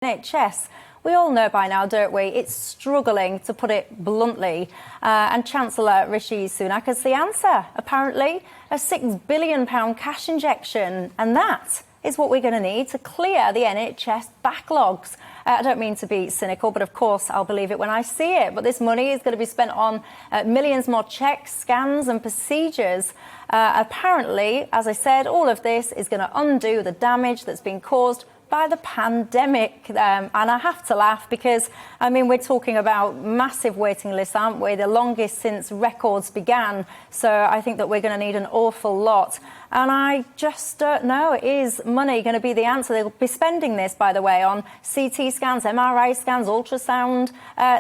NHS, we all know by now, don't we, it's struggling, to put it bluntly. And Chancellor Rishi Sunak has the answer, apparently, a £6 billion cash injection. And that is what we're going to need to clear the NHS backlogs. I don't mean to be cynical, but of course I'll believe it when I see it. But this money is going to be spent on millions more checks, scans and procedures. Apparently, as I said, all of this is going to undo the damage that's been caused by the pandemic. And I have to laugh because, I mean, we're talking about massive waiting lists, aren't we? The longest since records began. So I think that we're going to need an awful lot. And I just don't know, is money going to be the answer? They'll be spending this, by the way, on CT scans, MRI scans, ultrasound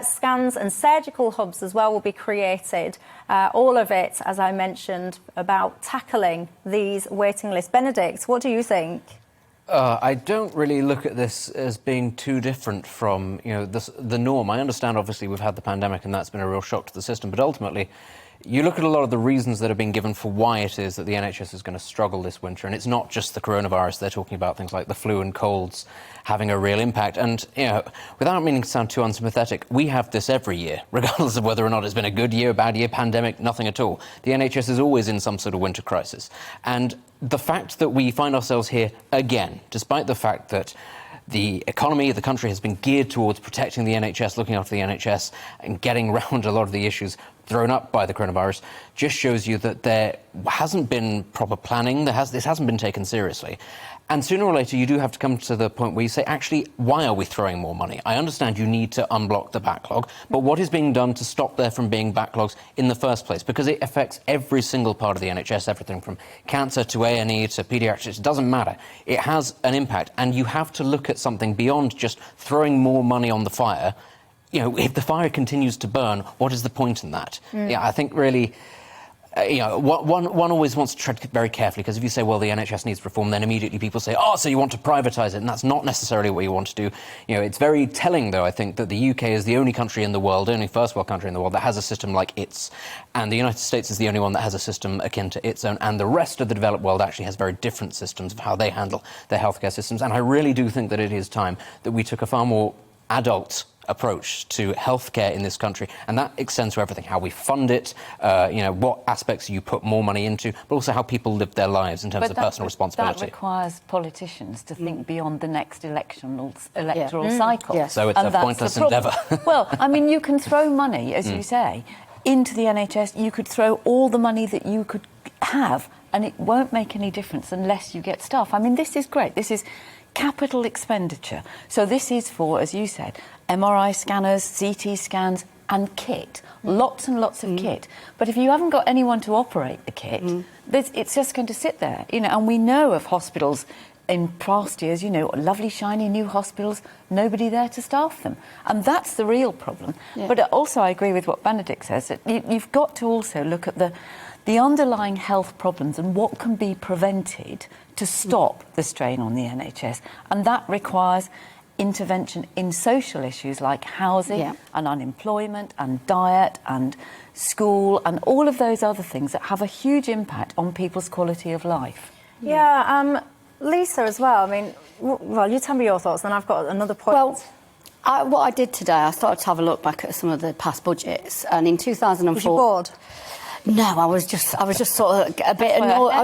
scans, and surgical hubs as well will be created. All of it, as I mentioned, about tackling these waiting lists. Benedict, what do you think? I don't really look at this as being too different from, the norm. I understand, obviously, we've had the pandemic and that's been a real shock to the system. But ultimately, you look at a lot of the reasons that have been given for why it is that the NHS is going to struggle this winter. And it's not just the coronavirus. They're talking about things like the flu and colds having a real impact. And, without meaning to sound too unsympathetic, we have this every year, regardless of whether or not it's been a good year, bad year, pandemic, nothing at all. The NHS is always in some sort of winter crisis. And the fact that we find ourselves here again, despite the fact that the economy of the country has been geared towards protecting the NHS, looking after the NHS and getting around a lot of the issues thrown up by the coronavirus, just shows you that there hasn't been proper planning. This hasn't been taken seriously. And sooner or later, you do have to come to the point where you say, actually, why are we throwing more money? I understand you need to unblock the backlog, but what is being done to stop there from being backlogs in the first place? Because it affects every single part of the NHS, everything from cancer to A&E to paediatrics. It doesn't matter. It has an impact, and you have to look at something beyond just throwing more money on the fire. If the fire continues to burn, what is the point in that? Yeah, I think really... one always wants to tread very carefully, because if you say, well, the NHS needs reform, then immediately people say, oh, so you want to privatise it, and that's not necessarily what you want to do. It's very telling, though, I think, that the UK is the only country in the world, only first world country in the world, that has a system like its, and the United States is the only one that has a system akin to its own, and the rest of the developed world actually has very different systems of how they handle their healthcare systems. And I really do think that it is time that we took a far more adult approach to healthcare in this country, and that extends to everything: how we fund it, what aspects you put more money into, but also how people live their lives in terms of personal responsibility. That requires politicians to think beyond the next electoral cycle. Yes. So it's a pointless endeavour. Well, I mean, you can throw money, as you say, into the NHS. You could throw all the money that you could have, and it won't make any difference unless you get staff. I mean, this is great. This is capital expenditure. So this is for, as you said, MRI scanners, CT scans and kit. Lots and lots of kit. But if you haven't got anyone to operate the kit, it's just going to sit there. And we know of hospitals in past years, lovely, shiny new hospitals, nobody there to staff them. And that's the real problem. Yeah. But also I agree with what Benedict says, that you've got to also look at the underlying health problems and what can be prevented to stop the strain on the NHS. And that requires intervention in social issues like housing and unemployment and diet and school and all of those other things that have a huge impact on people's quality of life. Yeah, Lisa as well. I mean, well, you tell me your thoughts, then I've got another point. Well, what I did today, I started to have a look back at some of the past budgets, and in 2004... Was you bored? No, I was just sort of a bit annoyed. I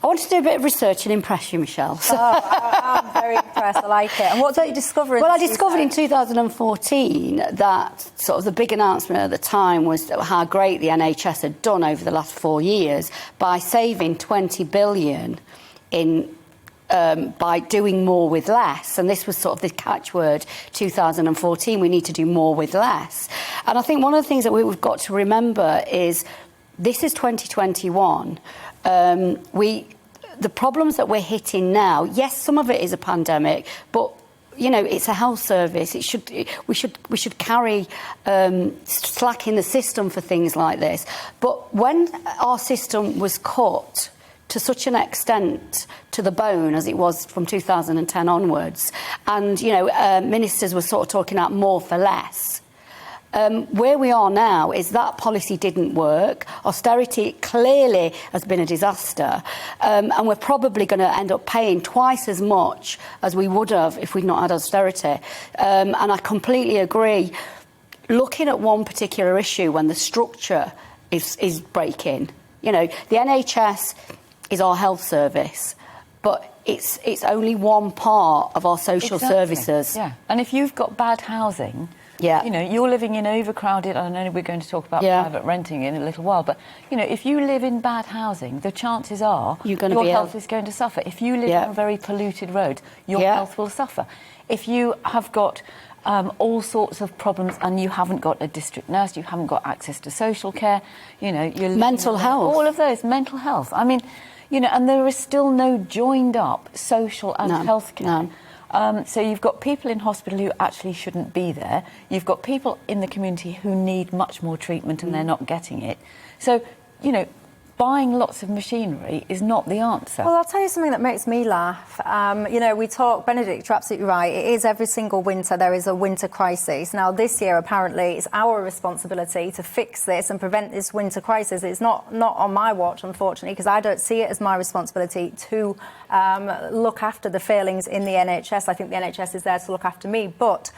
wanted to do a bit of research and impress you, Michelle. So. I'm very impressed. I like it. And what did you discover? Well, I discovered in 2014 that sort of the big announcement at the time was how great the NHS had done over the last 4 years by saving $20 billion by doing more with less. And this was sort of the catchword 2014, we need to do more with less. And I think one of the things that we've got to remember is this is 2021. The problems that we're hitting now, yes, some of it is a pandemic, but it's a health service. We should carry slack in the system for things like this. But when our system was cut to such an extent to the bone as it was from 2010 onwards, and ministers were sort of talking about more for less, Where we are now is that policy didn't work. Austerity clearly has been a disaster. And we're probably going to end up paying twice as much as we would have if we'd not had austerity. And I completely agree. Looking at one particular issue when the structure is breaking, you know, the NHS is our health service, but it's only one part of our social services. Yeah, and if you've got bad housing, you know, you're living in overcrowded, I know we're going to talk about private renting in a little while, but, you know, if you live in bad housing, the chances are your health is going to suffer. If you live on very polluted roads, your health will suffer. If you have got all sorts of problems and you haven't got a district nurse, you haven't got access to social care, you know, you're mental health. All of those, mental health. I mean, you know, and there is still no joined up social and health care. So you've got people in hospital who actually shouldn't be there. You've got people in the community who need much more treatment and they're not getting it. So, you know, buying lots of machinery is not the answer. Well, I'll tell you something that makes me laugh. You know, we talk, Benedict, you're absolutely right. It is every single winter there is a winter crisis. Now, this year, apparently, it's our responsibility to fix this and prevent this winter crisis. It's not on my watch, unfortunately, because I don't see it as my responsibility to look after the failings in the NHS. I think the NHS is there to look after me, but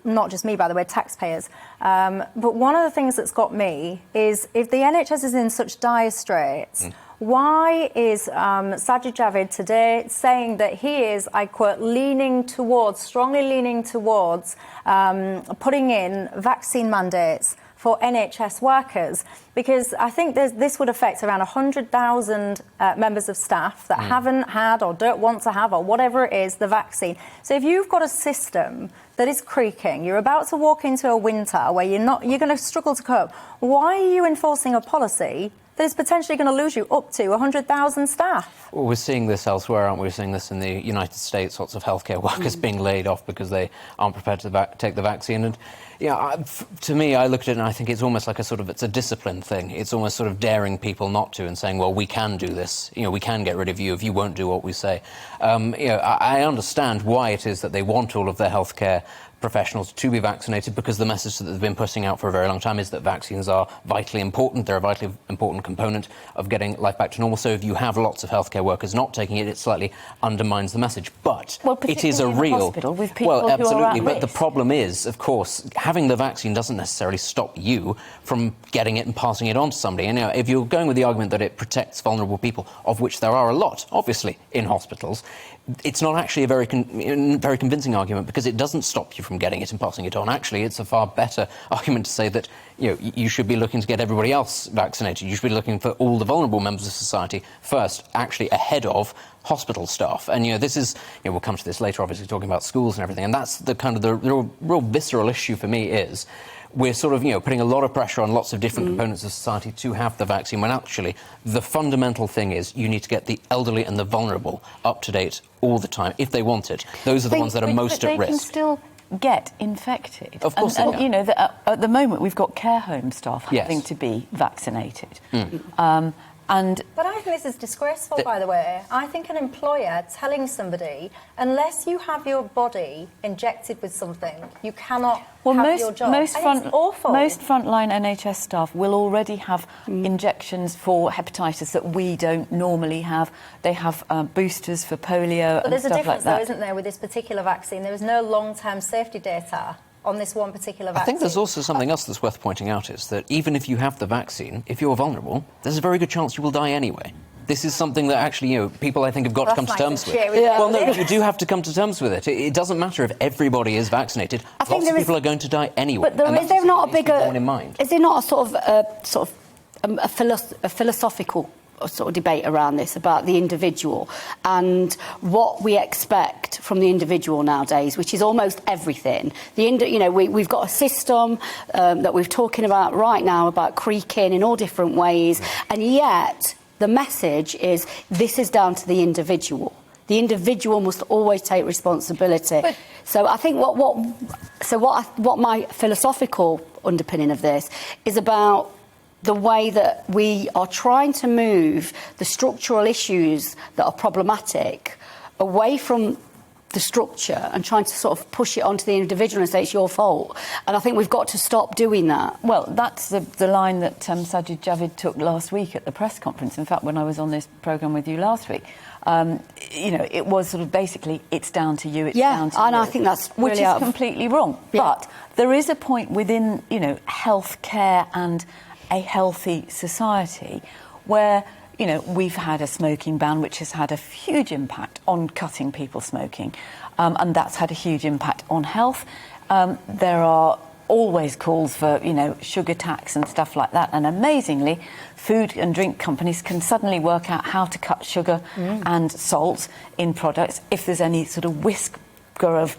not just me, by the way, taxpayers. But one of the things that's got me is if the NHS is in such dire straits, why is Sajid Javid today saying that he is, I quote, strongly leaning towards putting in vaccine mandates for NHS workers? Because I think this would affect around 100,000 members of staff that haven't had or don't want to have or whatever it is, the vaccine. So if you've got a system that is creaking, you're about to walk into a winter where you're going to struggle to cope, why are you enforcing a policy that is potentially going to lose you up to 100,000 staff? Well, we're seeing this elsewhere, aren't we? We're seeing this in the United States, lots of healthcare workers being laid off because they aren't prepared to take the vaccine. And, to me, I look at it and I think it's almost like it's a discipline thing. It's almost sort of daring people not to and saying, well, we can do this. You know, we can get rid of you if you won't do what we say. I understand why it is that they want all of their healthcare professionals to be vaccinated, because the message that they've been putting out for a very long time is that vaccines are vitally important. They're a vitally important component of getting life back to normal. So if you have lots of healthcare workers not taking it, it slightly undermines the message. But it is a real... hospital with people absolutely. Who are at but risk. The problem is, of course, having the vaccine doesn't necessarily stop you from getting it and passing it on to somebody. And if you're going with the argument that it protects vulnerable people, of which there are a lot, obviously, in hospitals, it's not actually a very convincing argument, because it doesn't stop you from getting it and passing it on. Actually, it's a far better argument to say that you should be looking to get everybody else vaccinated. You should be looking for all the vulnerable members of society first, actually ahead of hospital staff. And this is, we'll come to this later, obviously, talking about schools and everything. And that's the kind of the real visceral issue for me is we're sort of, putting a lot of pressure on lots of different components of society to have the vaccine, when actually the fundamental thing is you need to get the elderly and the vulnerable up to date all the time, if they want it. Those are the ones that are most at risk. They can still get infected. Of course and they can. At the moment, we've got care home staff having to be vaccinated. But I think this is disgraceful, by the way. I think an employer telling somebody, unless you have your body injected with something, you cannot have your job. It's awful. Most frontline NHS staff will already have injections for hepatitis that we don't normally have. They have boosters for polio but and stuff like that. there's a difference, though, isn't there, with this particular vaccine? There is no long-term safety data on this one particular vaccine. I think there's also something else that's worth pointing out, is that even if you have the vaccine, if you're vulnerable, there's a very good chance you will die anyway. This is something that actually, people, I think, have got to come to terms with. Well, no, you do have to come to terms with it. It doesn't matter if everybody is vaccinated. Lots of people are going to die anyway. But is there not a bigger... in mind. Is there not a philosophical sort of debate around this, about the individual and what we expect from the individual nowadays, which is almost everything. We've got a system that we're talking about right now, about creaking in all different ways, and yet the message is this is down to the individual. The individual must always take responsibility. So I think what my philosophical underpinning of this is about the way that we are trying to move the structural issues that are problematic away from the structure and trying to sort of push it onto the individual and say it's your fault. And I think we've got to stop doing that. Well, that's the line that Sajid Javid took last week at the press conference. In fact, when I was on this programme with you last week, you know, it was sort of basically, it's down to you, it's down to you. Yeah, and I think that's really which is completely wrong. Yeah. But there is a point within, you know, healthcare and a healthy society where, you know, we've had a smoking ban, which has had a huge impact on cutting people smoking, and that's had a huge impact on health. There are always calls for, you know, sugar tax and stuff like that, and amazingly, food and drink companies can suddenly work out how to cut sugar and salt in products if there's any sort of whisker of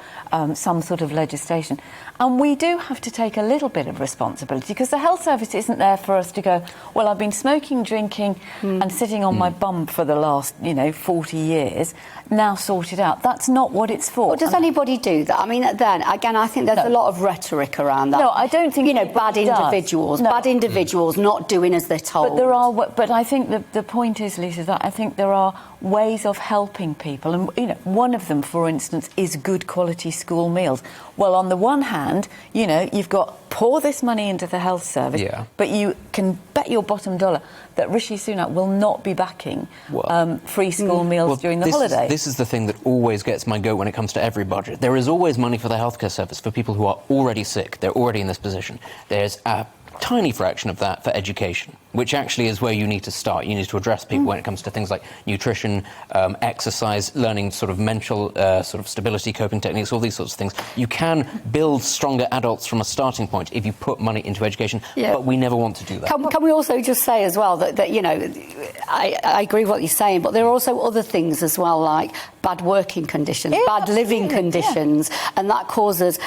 some sort of legislation. And we do have to take a little bit of responsibility, because the health service isn't there for us to go, well, I've been smoking, drinking and sitting on my bum for the last, you know, 40 years, now sort it out. That's not what it's for. Well, does anybody do that? I mean, then, again, I think there's a lot of rhetoric around that. No, I don't think, you know, bad individuals, bad individuals not doing as they're told. But there are, but I think the point is, Lisa, that I think there are ways of helping people, and, you know, one of them, for instance, is good quality school meals. Well, on the one hand, you know, you've got pour this money into the health service, but you can bet your bottom dollar that Rishi Sunak will not be backing free school meals during the holidays. This is the thing that always gets my goat when it comes to every budget. There is always money for the healthcare service for people who are already sick. They're already in this position. There's a tiny fraction of that for education, which actually is where you need to start. You need to address people when it comes to things like nutrition, exercise, learning sort of mental sort of stability, coping techniques, all these sorts of things. You can build stronger adults from a starting point if you put money into education, but we never want to do that. Can we also just say as well that you know, I agree with what you're saying, but there are also other things as well, like bad working conditions, bad living conditions, and that causes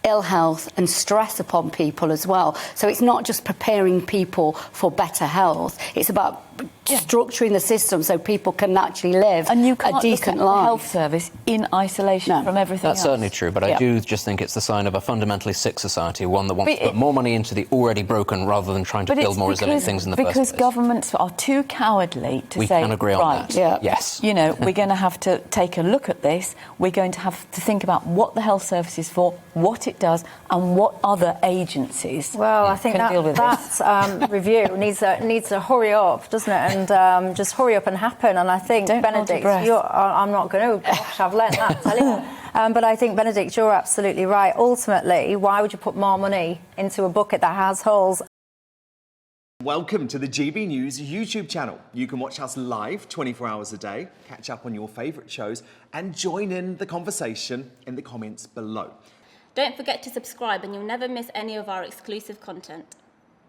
ill health and stress upon people as well. So it's not just preparing people for better health, it's about structuring the system so people can actually live and you can't a decent look at life. The health service in isolation from everything That's else. certainly true, but I do just think it's the sign of a fundamentally sick society, one that wants to put more money into the already broken rather than trying to build more resilient things in the first place. Because governments are too cowardly to say, we can agree on that. Yes. You know, we're going to have to take a look at this. We're going to have to think about what the health service is for, what it does, and what other agencies I think can deal with that review needs to hurry up, doesn't it? And just hurry up and happen. And I think, Benedict, I'm not going to, gosh, I've learned that, tell you. But I think, Benedict, you're absolutely right. Ultimately, why would you put more money into a bucket that has holes? Welcome to the GB News YouTube channel. You can watch us live 24 hours a day, catch up on your favourite shows, and join in the conversation in the comments below. Don't forget to subscribe and you'll never miss any of our exclusive content.